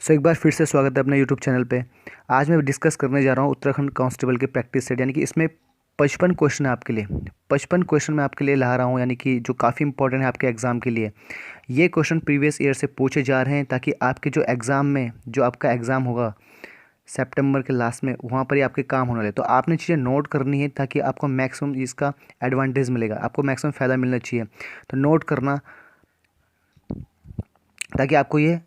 एक बार फिर से स्वागत है अपने यूट्यूब चैनल पे। आज मैं डिस्कस करने जा रहा हूँ उत्तराखंड कांस्टेबल के प्रैक्टिस सेट, यानी कि इसमें 55 क्वेश्चन है आपके लिए। 55 क्वेश्चन मैं आपके लिए ला रहा हूँ, यानी कि जो काफ़ी इंपॉर्टेंट है आपके एग्ज़ाम के लिए। ये क्वेश्चन प्रीवियस ईयर से पूछे जा रहे हैं ताकि आपके जो एग्ज़ाम में जो आपका एग्ज़ाम होगा सितंबर के लास्ट में, वहाँ पर ही आपके काम होने वाले। तो आपने चीज़ें नोट करनी है ताकि आपको मैक्सिमम इसका एडवांटेज मिलेगा, आपको मैक्सिमम फ़ायदा मिलना चाहिए। तो नोट करना ताकि आपको ये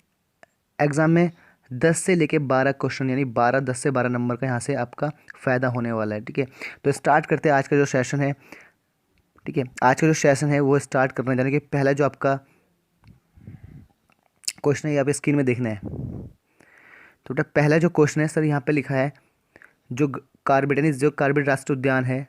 एग्ज़ाम में 10 से लेके 12 क्वेश्चन, यानी 10 से 12 नंबर का यहाँ से आपका फ़ायदा होने वाला है। ठीक है, तो स्टार्ट करते हैं आज का जो सेशन है। ठीक है, आज का जो सेशन है वो स्टार्ट करने जाने के पहला जो आपका क्वेश्चन है यहाँ पे स्क्रीन में देखना है। तो बेटा पहला जो क्वेश्चन है सर, यहाँ पे लिखा है जो कार्बेट, यानी जो कार्बेट राष्ट्रीय उद्यान है,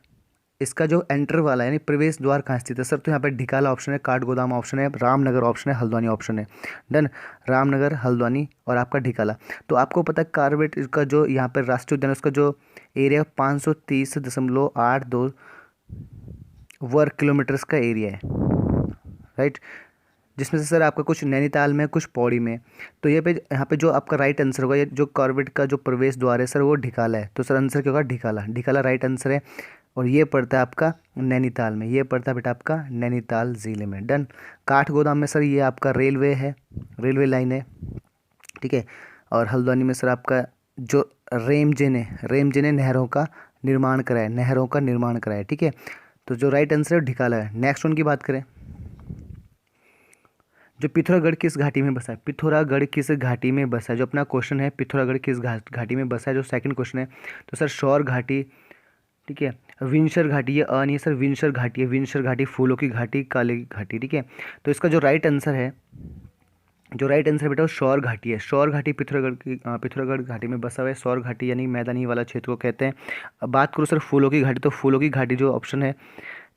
इसका जो एंटर वाला यानी प्रवेश द्वार कहाँ स्थित है सर? तो यहाँ पे ढिकाला ऑप्शन है, काठगोदाम ऑप्शन है, रामनगर ऑप्शन है, हल्द्वानी ऑप्शन है। डन, रामनगर, हल्द्वानी और आपका ढिकाला। तो आपको पता है कार्बेट का जो यहाँ पर राष्ट्रीय उद्यान है उसका जो एरिया 530.82 वर्ग किलोमीटर्स का एरिया है, राइट। जिसमें से सर आपका कुछ नैनीताल में, कुछ पौड़ी में। तो ये पे यहाँ पे जो आपका राइट आंसर होगा, ये जो कॉर्बेट का जो प्रवेश द्वार है सर वो ढिकाला है। तो सर आंसर क्या होगा? ढिकाला। ढिकाला राइट आंसर है। और ये पड़ता है आपका नैनीताल में, ये पड़ता है बेटा आपका नैनीताल ज़िले में। डन। काठगोदाम में सर ये आपका रेलवे है, रेलवे लाइन है। ठीक है। और हल्द्वानी में सर आपका जो रेमजे ने नहरों का निर्माण कराया, नहरों का निर्माण कराया। ठीक है, तो जो राइट आंसर है ढिकाला है। नेक्स्ट वन की बात करें, जो पिथौरागढ़ किस घाटी में बसा है? पिथौरागढ़ किस घाटी में बसा है? जो अपना क्वेश्चन है पिथौरागढ़ किस घाटी में बसा है, जो सेकंड क्वेश्चन है। तो सर शौर घाटी, ठीक है, विंशर घाटी, ये अ नहीं है सर, विंशर घाटी है। विंशर घाटी, फूलों की घाटी, काले की घाटी। ठीक है, तो इसका जो राइट आंसर है, जो राइट आंसर बेटा वो शौर घाटी है। शौर घाटी पिथौरागढ़ घाटी में बसा हुआ है। शौर घाटी यानी मैदानी वाला क्षेत्र को कहते हैं। अब बात करूँ सर फूलों की घाटी, तो फूलों की घाटी जो ऑप्शन है,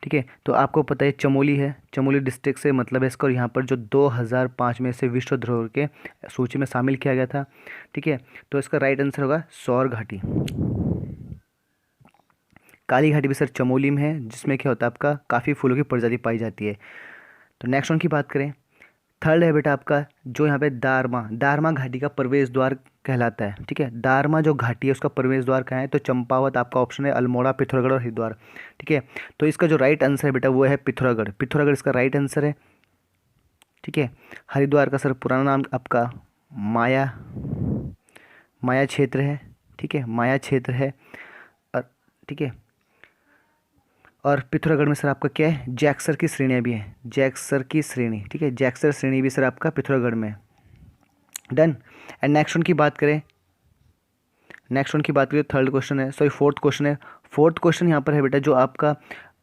ठीक है, तो आपको पता है चमोली है, चमोली डिस्ट्रिक्ट से मतलब है इसका। और यहाँ पर जो 2005 में से विश्व धरोहर के सूची में शामिल किया गया था। ठीक है, तो इसका राइट आंसर होगा शौर घाटी। काली घाटी भी सर चमोली में है, जिसमें क्या होता है आपका काफ़ी फूलों की प्रजाति पाई जाती है। तो नेक्स्ट वन की बात करें, थर्ड है बेटा आपका जो यहाँ पे दारमा घाटी का प्रवेश द्वार कहलाता है। ठीक है, दारमा जो घाटी है उसका प्रवेश द्वार कहाँ है? तो चंपावत आपका ऑप्शन है, अल्मोड़ा, पिथौरागढ़ और हरिद्वार। ठीक है, तो इसका जो राइट आंसर है बेटा वो है पिथौरागढ़। पिथौरागढ़ इसका राइट आंसर है। ठीक है, हरिद्वार का सर पुराना नाम आपका माया क्षेत्र है। ठीक है, माया क्षेत्र है। और ठीक है, और पिथौरागढ़ में सर आपका क्या है? जैक्सर की श्रेणियाँ भी हैं, जैक्सर की श्रेणी। ठीक है, जैक्सर श्रेणी भी सर आपका पिथौरागढ़ में। डन। एंड नेक्स्ट वन की बात करें, थर्ड क्वेश्चन है, सॉरी फोर्थ क्वेश्चन है। फोर्थ क्वेश्चन यहाँ पर है बेटा जो आपका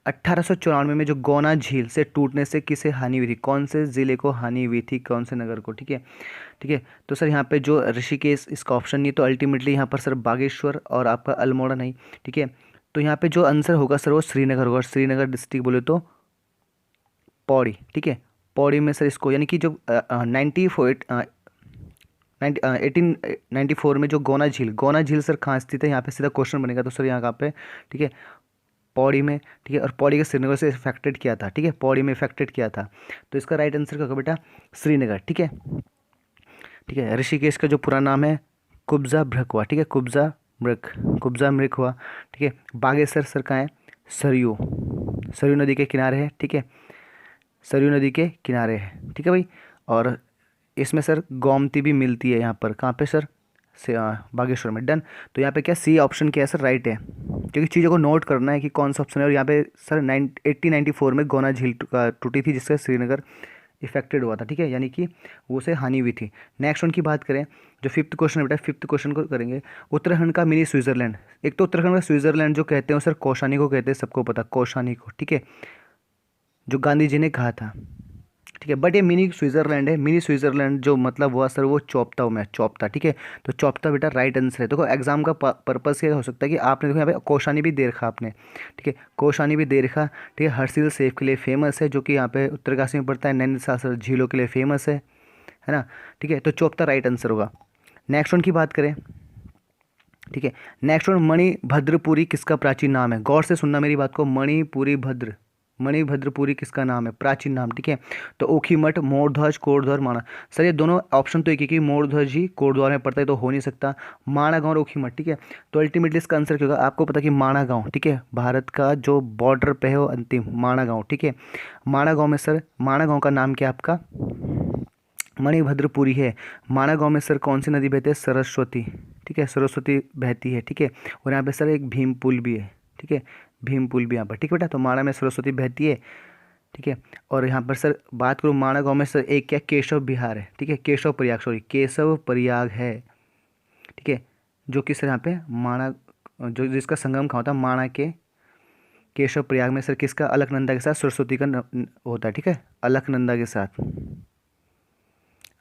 1894 में जो गौना झील से टूटने से किसे हानि हुई थी? कौन से ज़िले को हानि हुई थी, कौन से नगर को? ठीक है, ठीक है, तो सर यहाँ पे जो ऋषिकेश इसका ऑप्शन नहीं, तो अल्टीमेटली यहाँ पर सर बागेश्वर और आपका अल्मोड़ा नहीं। ठीक है, तो यहाँ पे जो आंसर होगा सर वो श्रीनगर होगा। श्रीनगर डिस्ट्रिक्ट बोले तो पौड़ी। ठीक है, पौड़ी में सर इसको, यानी कि जो 1894 में जो गौना झील सर कहाँ स्थित है? यहाँ पे सीधा क्वेश्चन बनेगा। तो सर यहाँ कहाँ पे? ठीक है, पौड़ी में। ठीक है, और पौड़ी के श्रीनगर से इफेक्टेड किया था। ठीक है, पौड़ी में इफेक्टेड किया था। तो इसका राइट आंसर क्या होगा बेटा? श्रीनगर। ठीक है, ठीक है, ऋषिकेश का जो पूरा नाम है कुब्जा भ्रक हुआ। ठीक है, कुब्जा मृग हुआ। ठीक है, बागेश्वर सर कहाँ है? सरयू नदी के किनारे है। ठीक है, सरयू नदी के किनारे है। ठीक है भाई, और इसमें सर गोमती भी मिलती है यहाँ पर। कहाँ पे सर? बागेश्वर में। डन। तो यहाँ पे क्या सी ऑप्शन क्या है सर? राइट है, क्योंकि चीज़ों को नोट करना है कि कौन सा ऑप्शन है। और यहाँ पे सर 1894 में गौना झील टूटी थी, जिससे श्रीनगर इफेक्टेड हुआ था। ठीक है, यानी कि वो से हानि हुई थी। नेक्स्ट वन की बात करें, जो फिफ्थ क्वेश्चन है बेटा, फिफ्थ क्वेश्चन को करेंगे। उत्तराखंड का मिनी स्विट्जरलैंड, एक तो उत्तराखंड का स्विट्जरलैंड जो कहते हैं सर कौशानी को कहते हैं, सबको पता कौशानी को। ठीक है, जो गांधी जी ने कहा था। ठीक है, बट ये मिनी स्विट्जरलैंड है। मिनी स्विट्जरलैंड जो मतलब हुआ सर वो चौपता में, चौपता। ठीक है, तो चौपता बेटा राइट आंसर है। देखो एग्जाम का पर्पस क्या हो सकता है कि आपने देखो यहाँ पे कौशानी भी दे रखा आपने। ठीक है, कौशानी भी दे रखा। ठीक है, हरसिल सेफ के लिए फेमस है, जो कि यहाँ पे उत्तरकाशी में पड़ता है। नैनीताल सर झीलों के लिए फेमस है ना। ठीक है, तो चौपता राइट आंसर होगा। नेक्स्ट वन की बात करें, ठीक है, नेक्स्ट वन मणिभद्रपुरी किसका प्राचीन नाम है? गौर से सुनना मेरी बात को। मणिपुरी भद्र, मणिभद्रपुरी किसका नाम है, प्राचीन नाम, ठीक है। तो ओखीमठ, मोरध्वज, कोटद्वार, माणा। सर ये दोनों ऑप्शन तो एक ही कि मोरध्वज ही कोटद्वार में पड़ता है, तो हो नहीं सकता। माणा गांव और ओखीमठ, ठीक है। तो अल्टीमेटली इसका आंसर क्या होगा, आपको पता कि माणा गांव, ठीक है, भारत का जो बॉर्डर पे है वो अंतिम माणा गांव, ठीक है। माणा गांव में सर, माणा गांव का नाम क्या है आपका, मणिभद्रपुरी है। माणा गांव में सर कौन सी नदी बहती है, सरस्वती, ठीक है, सरस्वती बहती है, ठीक है। और यहाँ पे सर एक भीम पुल भी है, ठीक है, भीम पुल भी यहाँ पर, ठीक है बेटा। तो माणा में सरस्वती बहती है, ठीक है। और यहाँ पर सर बात करूँ माणा गांव में सर एक क्या, केशव विहार है, ठीक है, केशव प्रयाग, सॉरी केशव प्रयाग है, ठीक है। जो कि सर यहाँ पे माणा, जो जिसका संगम कहाँ होता है, माणा के केशव प्रयाग में सर किसका, अलकनंदा के साथ सरस्वती का होता है, ठीक है, अलकनंदा के साथ,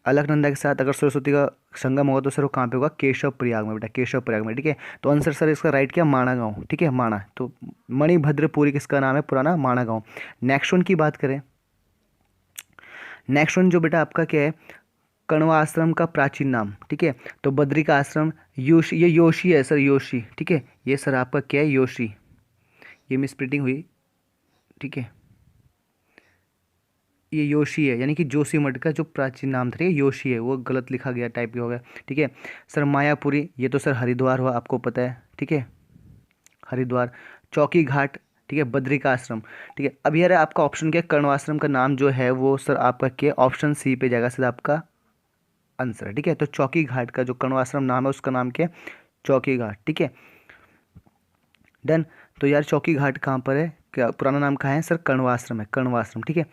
अलकनंदा के साथ अगर सरस्वती का संगम होगा तो सर वो कहाँ पे होगा, केशव प्रयाग में बेटा, केशव प्रयाग में, ठीक है। तो आंसर सर इसका राइट क्या, माणा गांव, ठीक है, माणा। तो मणिभद्रपुरी किसका नाम है, पुराना माणा गांव। नेक्स्ट वन की बात करें, नेक्स्ट वन जो बेटा आपका क्या है, कण्वा आश्रम का प्राचीन नाम, ठीक है। तो बद्री का आश्रम, योशी, ये योशी है सर, योशी, ठीक है। ये सर आपका क्या है, योशी, ये मिसप्रिंटिंग हुई, ठीक है। ये योशी है, यानी कि जोशीमठ का जो प्राचीन नाम था ये योशी है, वो गलत लिखा गया, टाइप हो गया, ठीक है। सर मायापुरी, ये तो सर हरिद्वार हुआ, आपको पता है, ठीक है, हरिद्वार। चौकी घाट, ठीक है, बद्री का आश्रम, ठीक है। अब यार आपका ऑप्शन क्या है, कर्णवाश्रम का नाम जो है वो सर आपका क्या, ऑप्शन सी पे जाएगा सर आपका आंसर, ठीक है। तो चौकी घाट का जो कर्णवाश्रम नाम है उसका नाम क्या है, चौकी घाट, ठीक है, डन। तो यार चौकी घाट कहाँ पर है, क्या पुराना नाम कहाँ है सर, कर्णवाश्रम है, कर्णवाश्रम, ठीक है।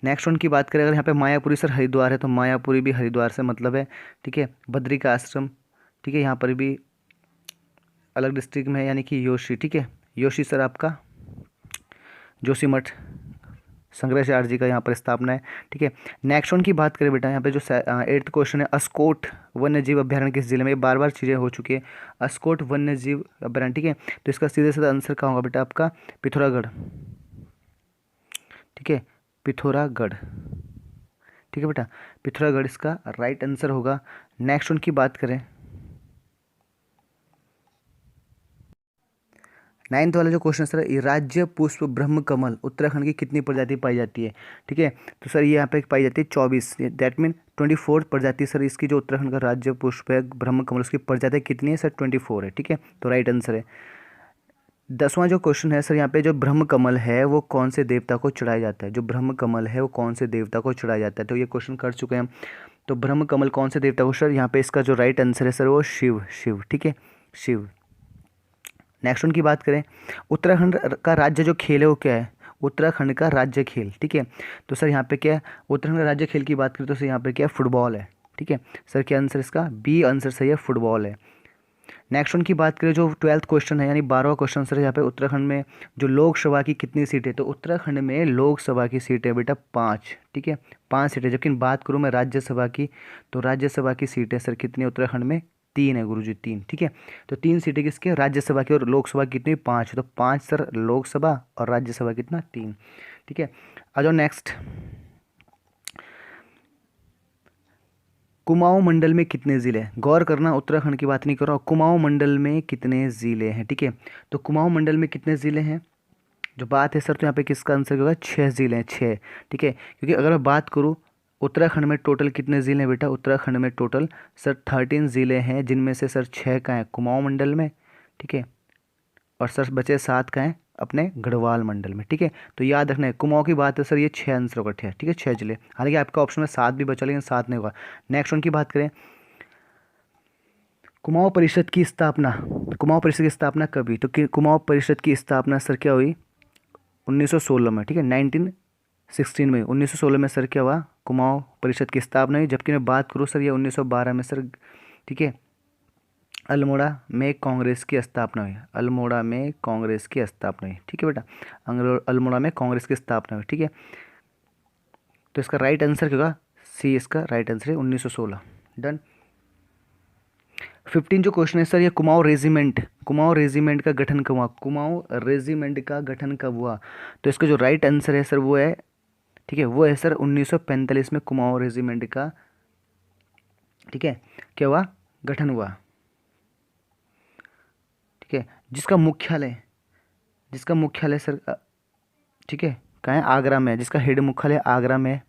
नेक्स्ट वन की बात करें अगर, यहाँ पे मायापुरी सर हरिद्वार है, तो मायापुरी भी हरिद्वार से मतलब है, ठीक है। बद्री का आश्रम, ठीक है, यहाँ पर भी अलग डिस्ट्रिक्ट में है, यानी कि योशी, ठीक है, योशी सर आपका जोशीमठ शंकराचार्य जी का यहाँ पर स्थापना है, ठीक है। नेक्स्ट वन की बात करें बेटा, यहाँ पे जो 8th क्वेश्चन है, अस्कोट वन्य जीव अभ्यारण्य किस जिले में, बार बार चीज़ें हो चुकी है, अस्कोट वन्य जीव अभ्यारण्य, ठीक है। तो इसका सीधे सीधा आंसर क्या होगा बेटा आपका, पिथौरागढ़, ठीक है, पिथौरागढ़, ठीक है बेटा, पिथौरागढ़ इसका राइट आंसर होगा। नेक्स्ट उनकी बात करें, 9th वाला जो क्वेश्चन सर, ये राज्य पुष्प ब्रह्म कमल उत्तराखंड की कितनी प्रजाति पाई जाती है, ठीक है। तो सर ये यहाँ पे पाई जाती है 24, दैट मीन 24 प्रजाति सर इसकी, जो उत्तराखंड का राज्य पुष्प है ब्रह्म कमल, उसकी प्रजाति कितनी है सर, 24 है, ठीक है। तो राइट आंसर है। 10वां जो क्वेश्चन है सर, यहाँ पे जो ब्रह्म कमल है वो कौन से देवता को चढ़ाया जाता है, जो ब्रह्म कमल है वो कौन से देवता को चढ़ाया जाता है, तो ये क्वेश्चन कर चुके हैं हम। तो ब्रह्म कमल कौन से देवता को सर, यहाँ पे इसका जो राइट आंसर है सर वो शिव, शिव, ठीक है, शिव। नेक्स्ट उनकी बात करें, उत्तराखंड का राज्य जो खेल है वो क्या है, उत्तराखंड का राज्य खेल, ठीक है। तो सर यहाँ पे क्या है, उत्तराखंड का राज्य खेल की बात करें तो सर यहाँ पे क्या है, फुटबॉल है, ठीक है। सर क्या आंसर इसका, बी आंसर सही है, फुटबॉल है। नेक्स्ट उनकी बात करें, जो 12th क्वेश्चन है यानी 12वां क्वेश्चन सर, यहाँ पे उत्तराखंड में जो लोकसभा की कितनी सीट है, तो उत्तराखंड में लोकसभा की सीट है बेटा 5, ठीक है, 5 सीटें। जबकि बात करूँ मैं राज्यसभा की, तो राज्यसभा की सीटें सर कितनी है उत्तराखंड में, 3 है गुरुजी, 3, ठीक है। तो 3 सीटें किसके, राज्यसभा की, और लोकसभा कितनी, 5, तो 5 सर लोकसभा और राज्यसभा कितना, 3, ठीक है। आ जाओ नेक्स्ट, कुमाऊं मंडल में कितने ज़िले हैं, गौर करना उत्तराखंड की बात नहीं कर रहा हूँ, कुमाऊं मंडल में कितने ज़िले हैं, ठीक है। तो कुमाऊं मंडल में कितने ज़िले हैं जो बात है सर, तो यहाँ पे किसका आंसर होगा, 6 ज़िले हैं, 6, ठीक है। क्योंकि अगर मैं बात करूँ उत्तराखंड में टोटल कितने ज़िले हैं बेटा, उत्तराखंड में टोटल सर 13 ज़िले हैं, जिनमें से सर 6 का है कुमाऊं मंडल में, ठीक है, और सर बचे 7 का है अपने गढ़वाल मंडल में, ठीक है। तो याद रखना है, कुमाऊं की बात है सर, ये 6 आंसर होगा, ठीक है, 6 जिले। हालांकि आपका ऑप्शन में 7 भी बचा, लेकिन 7 नहीं होगा। नेक्स्ट उनकी बात करें, कुमाऊं परिषद की स्थापना, कुमाऊं परिषद की स्थापना कब हुई, तो कुमाऊं परिषद की स्थापना सर क्या हुई, 1916 में, ठीक है, 1916 में, 1916 में सर क्या हुआ, कुमाऊं परिषद की स्थापना हुई। जबकि मैं बात करूँ सर, ये 1912 में सर, ठीक है, अल्मोड़ा में कांग्रेस की स्थापना हुई, अल्मोड़ा में कांग्रेस की स्थापना हुई, ठीक है बेटा, अल्मोड़ा में कांग्रेस की स्थापना हुई, ठीक है। तो इसका राइट आंसर क्या होगा, सी इसका राइट आंसर है, 1916, डन। 15 जो क्वेश्चन है सर, ये कुमाऊं रेजिमेंट, कुमाऊं रेजिमेंट का गठन कब हुआ, कुमाऊं रेजिमेंट का गठन कब हुआ, तो इसका जो राइट आंसर है सर वो है, ठीक है, वो है सर 1945 में कुमाऊं रेजिमेंट का, ठीक है, क्या हुआ, गठन हुआ, ठीक है। जिसका मुख्यालय सर ठीक है, कहाँ है, आगरा में, जिसका हेड मुख्यालय आगरा में,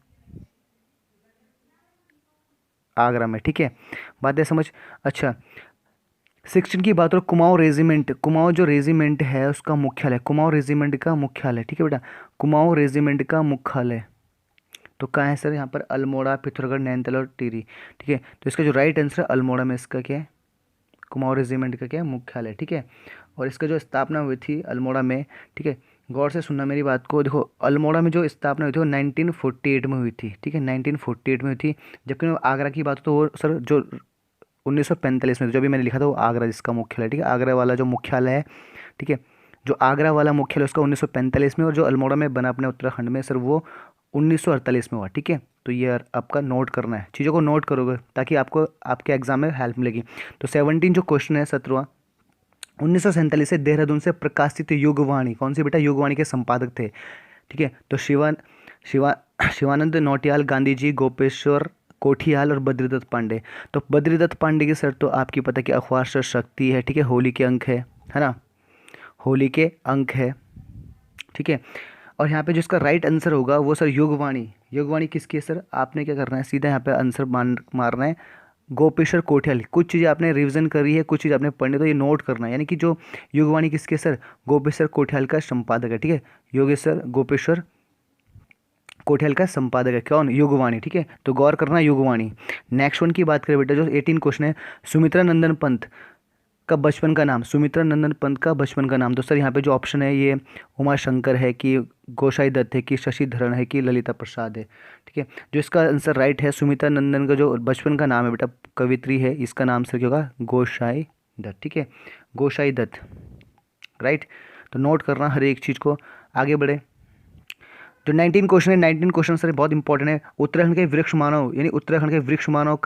आगरा में, ठीक है, बात है समझ। अच्छा, 16 की बात हो, कुमाऊं रेजिमेंट, कुमाऊं जो रेजिमेंट है उसका मुख्यालय, कुमाऊं रेजिमेंट का मुख्यालय, ठीक है बेटा, कुमाऊं रेजिमेंट का मुख्यालय तो कहाँ है सर, यहाँ पर अल्मोड़ा, पिथौरागढ़, नैनीताल और टिहरी, ठीक है। तो इसका जो राइट आंसर है अल्मोड़ा में, इसका क्या है, कुमाऊं रेजिमेंट का क्या है, मुख्यालय, ठीक है। और इसका जो स्थापना हुई थी अल्मोड़ा में, ठीक है, गौर से सुनना मेरी बात को, देखो अल्मोड़ा में जो स्थापना हुई थी वो 1948 में हुई थी, ठीक है, 1948 में हुई थी। जबकि आगरा की बात हो तो वो सर जो 1945 में, जो भी मैंने लिखा था वो आगरा जिसका मुख्यालय, ठीक है, आगरा वाला जो मुख्यालय है, ठीक है, जो आगरा वाला मुख्यालय उसका 1945 में, और जो अल्मोड़ा में बना अपने उत्तराखंड में सर वो 1948 में हुआ, ठीक है। तो ये आपका नोट करना है, चीज़ों को नोट करोगे ताकि आपको आपके एग्जाम में हेल्प मिलेगी। तो 17 जो क्वेश्चन है 17वां, 1947 से देहरादून से प्रकाशित युगवाणी, कौन सी बेटा, युगवाणी के संपादक थे, ठीक है। तो शिवा शिवानंद नौटियाल, गांधी जी, गोपेश्वर कोठियाल और बद्रीदत्त पांडे। तो बद्रीदत्त पांडे की सर तो आपकी पता कि अखबार सर शक्ति है, ठीक है, होली के अंक है ना, होली के अंक है, ठीक है। और यहाँ पे जो इसका राइट आंसर होगा वो सर युगवाणी, युगवाणी किसकी है सर, आपने क्या करना है, सीधा यहाँ पे आंसर मारना है गोपेश्वर कोठियाल। कुछ चीज़ें आपने रिवीजन करी है, कुछ चीज़ आपने पढ़नी, तो ये नोट करना है, यानी कि जो युगवाणी किसके सर, गोपेश्वर कोठियाल का संपादक है, ठीक है, योगेश्वर गोपेश्वर कोठियाल का संपादक है कौन, युगवाणी, ठीक है। तो गौर करना युगवाणी। नेक्स्ट वन की बात करें बेटा, जो 18 क्वेश्चन है, सुमित्रा नंदन पंत का बचपन का नाम, सुमित्रा नंदन पंत का बचपन का नाम। तो सर यहाँ पे जो ऑप्शन है ये उमा शंकर है कि गोसाई दत्त है कि शशिधरन है कि ललिता प्रसाद है, ठीक है। जो इसका आंसर राइट है, सुमित्रा नंदन का जो बचपन का नाम है बेटा, कवित्री है, इसका नाम सर क्या होगा, गोसाई दत्त, ठीक है, गोसाई दत्त, राइट। तो नोट करना हर एक चीज़ को, आगे बढ़े। जो 19 क्वेश्चन है, 19 क्वेश्चन सर बहुत इंपॉर्टेंट है। उत्तराखंड के वृक्ष मानव, यानी उत्तराखंड के वृक्ष मानव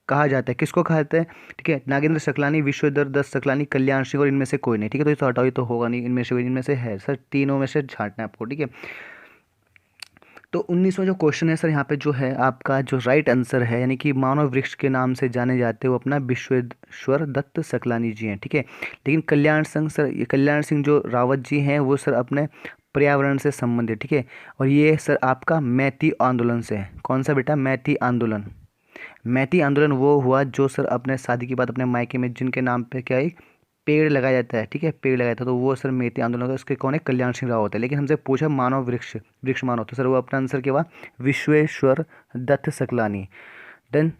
कहा जाता है, किसको कहा जाता है, ठीक है, नागेंद्र सकलानी, विश्वधर दत्त सकलानी, कल्याण सिंह और इनमें से कोई नहीं, ठीक है। तो ये तो हटाओ, ये तो होगा नहीं, इनमें से है सर, तीनों में से छांटना है आपको, ठीक है। तो 19वां जो क्वेश्चन है सर, यहाँ पे जो है आपका जो राइट आंसर है, यानी कि मानव वृक्ष के नाम से जाने जाते हैं वो अपना विश्वेश्वर दत्त सकलानी जी हैं, ठीक है। लेकिन कल्याण सिंह सर, ये कल्याण सिंह जो रावत जी हैं वो सर अपने पर्यावरण से संबंधित, ठीक है। और ये सर आपका मैती आंदोलन से है, कौन सा बेटा, मैती आंदोलन। मैती आंदोलन वो हुआ जो सर अपने शादी के बाद अपने मायके में जिनके नाम पे क्या एक पेड़ लगाया जाता है, ठीक है, पेड़ लगाया था, तो वो सर मैती आंदोलन का, उसके कौन है, कल्याण सिंह रावत है। लेकिन हमसे पूछा मानव वृक्ष, वृक्ष मानव, तो सर वो अपना आंसर क्या हुआ, विश्वेश्वर दत्त सकलानी। देन